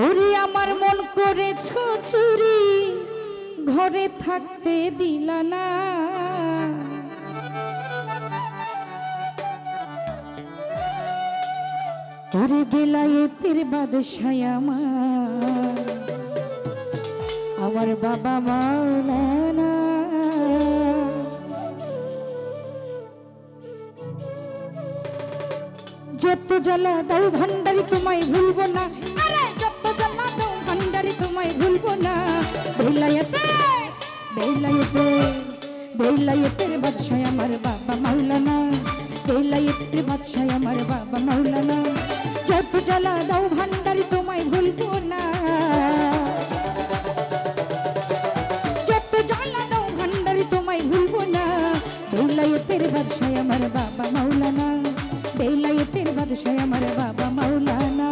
ওরে আমার মন করেছ চুরি ঘরে থাকতে দিলা না, ওরে বেলায়েতের বাদশাহ আমার বাবা মাওলানা। যত জ্বালা দাও ভান্ডারি তোমায় ভুলবো না, আরে যত জ্বালা দাও ভান্ডারি তোমায় ভুলবো না। বেলায়েতে বেলায়েতে বেলায়েতের বাদশাহ আমার বাবা মাওলানা, বেলায়েতের বাদশাহ আমার বাবা মাওলানা। যত জ্বালা দাও ভান্ডারি তোমায় ভুলবো না, যত জ্বালা দাও ভান্ডারি তোমায় ভুলবো না। বেলায়েতের বাদশাহ আমার বাবা মাওলানা, বেলায়েতের বাদশাহ আমার বাবা মাওলানা।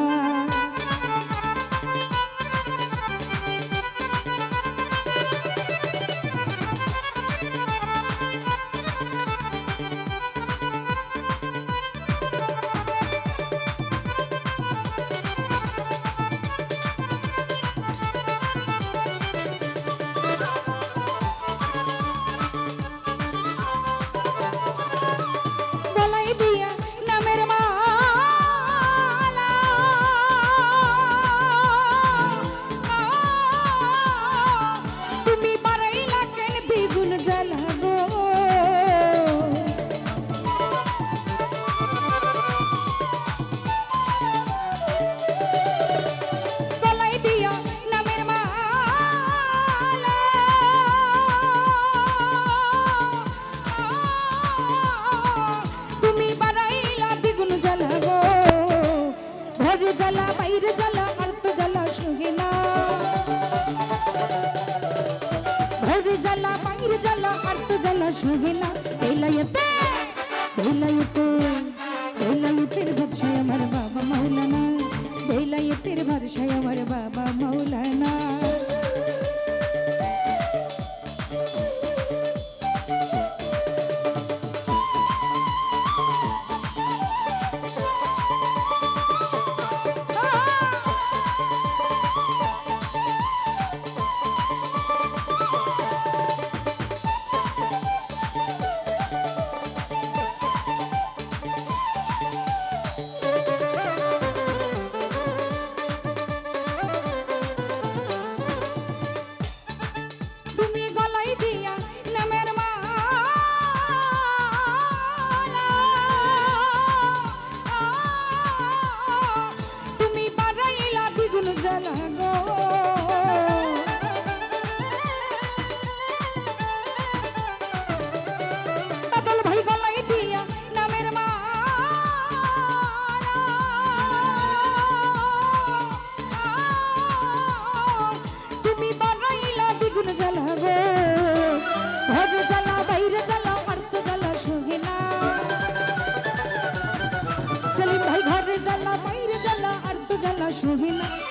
জ্বালা বাইরে জ্বালা আর তো জ্বালা সহে না, ঘরে জ্বালা বাইরে জ্বালা আর তো জ্বালা সহে না। বেলায়েতে বেলায়েতে বেলায়েতের বাদশাহ আমার বাবা মাওলানা, বেলায়েতের বাদশাহ আমার বাবা মাওলানা।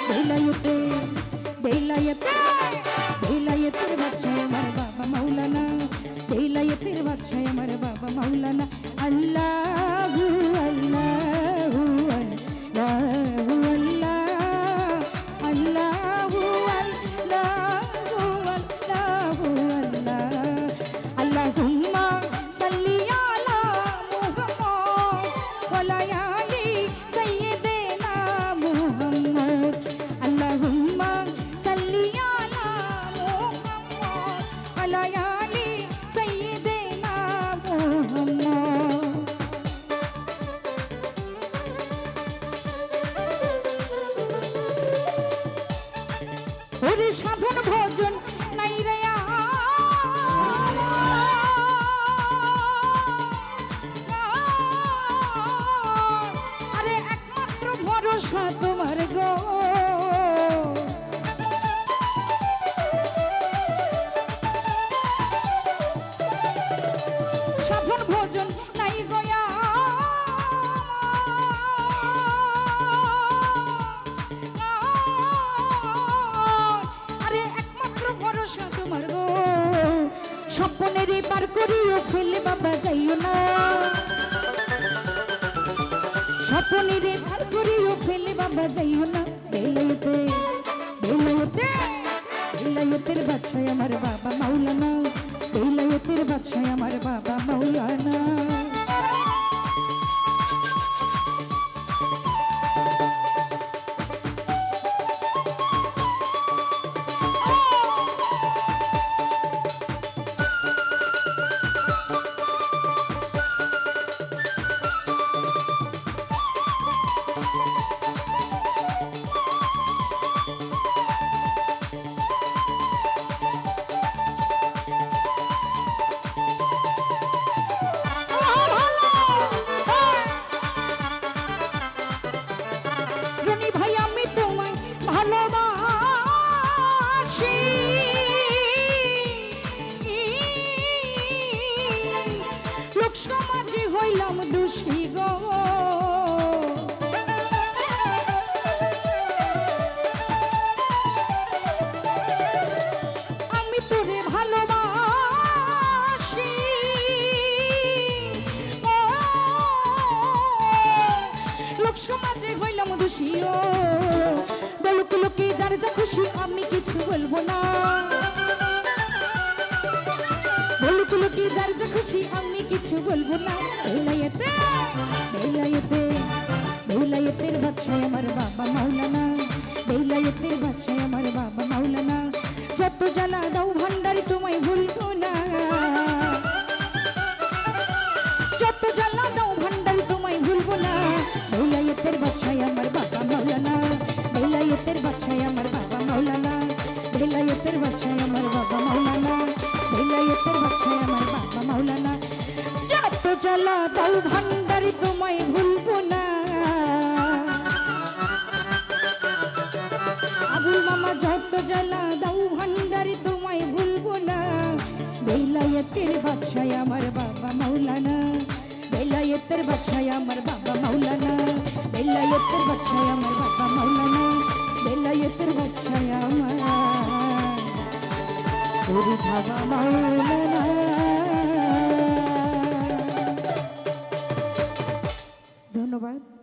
বেলায়েতে বেলায়েতে বেলায়েতের বাদশাহ আমার বাবা মাওলানা, বেলায়েতের বাদশাহ আমার বাবা মাওলানা। আল্লাহু আল্লাহু আল্লাহু আল্লাহ আল্লাহু আল্লাহু আল্লাহু আল্লাহ। আল্লাহুম্মা সাল্লি আলা মুহাম্মদ ওয়া আলা আলি সাইয়্যিদিনা মুহাম্মদ। আল্লাহুম্মা সাল্লি আলা মুহাম্মদ ওয়া আলা আলি সাইয়্যিদিনা মুহাম্মদ। ওরে সাধন ভোজন নাই রে আরে একমাত্র ভরসা তোমার গো। সাধন ভোজন নাই গয়া আরে একমাত্র ভরসা তোমার গো। স্বপ্নেরই পার করিও ফেলে বাবা যাইও না, স্বপ্নেরই পার করিও ফেলে বাবা যাইও না। বেলায়েতে বাদশাহ আমার বাবা মাওলানা, বেলায়েতের বাদশাহ আমার বাবা মাওলানা। রনি ভাই আমি তোমায় ভালোবাসি, লোক সমাজে হইলাম দোষী গো, আমি তোরে ভালোবাসি, লোক সমাজে হইলাম দোষী ও, বলুক লোকে যার যা খুশি আমি কিছু বলবো না, বলুক লোকে যার যা খুশি আমি কিছু বলবো না। বেলায়েতে বেলায়েতে বেলায়েতের বাদশাহ আমার বাবা মাওলানা, বেলায়েতের বাদশাহ আমার বাবা মাওলানা, যত জ্বালা দাও ভান্ডারি তোমায় ভুলবো না, যত জ্বালা দাও ভান্ডারি তোমায় ভুলবো না। বেলায়েতের বাদশাহ আমার বাবা মাওলানা, বেলায়েতের বাদশাহ আমার বাবা মাওলানা, বেলায়েতের বাদশাহ আমার বাবা মাওলানা, বেলায়েতের বাদশাহ আমার বাবা মাওলানা, যত জ্বালা দাও ভান্ডারি তোমায় ভুলবো না। আবুল মামা যত জ্বালা দাও ভান্ডারি তোমায় ভুলবো না। বেলায়েতের বাদশাহ আমার বাবা মাওলানা, বেলায়েতের বাদশাহ আমার বাবা মাওলানা, বেলায়েতের বাদশাহ আমার বাবা মাওলানা, বেলায়েতের বাদশাহ আমার বাবা মাওলানা। ধন্যবাদ।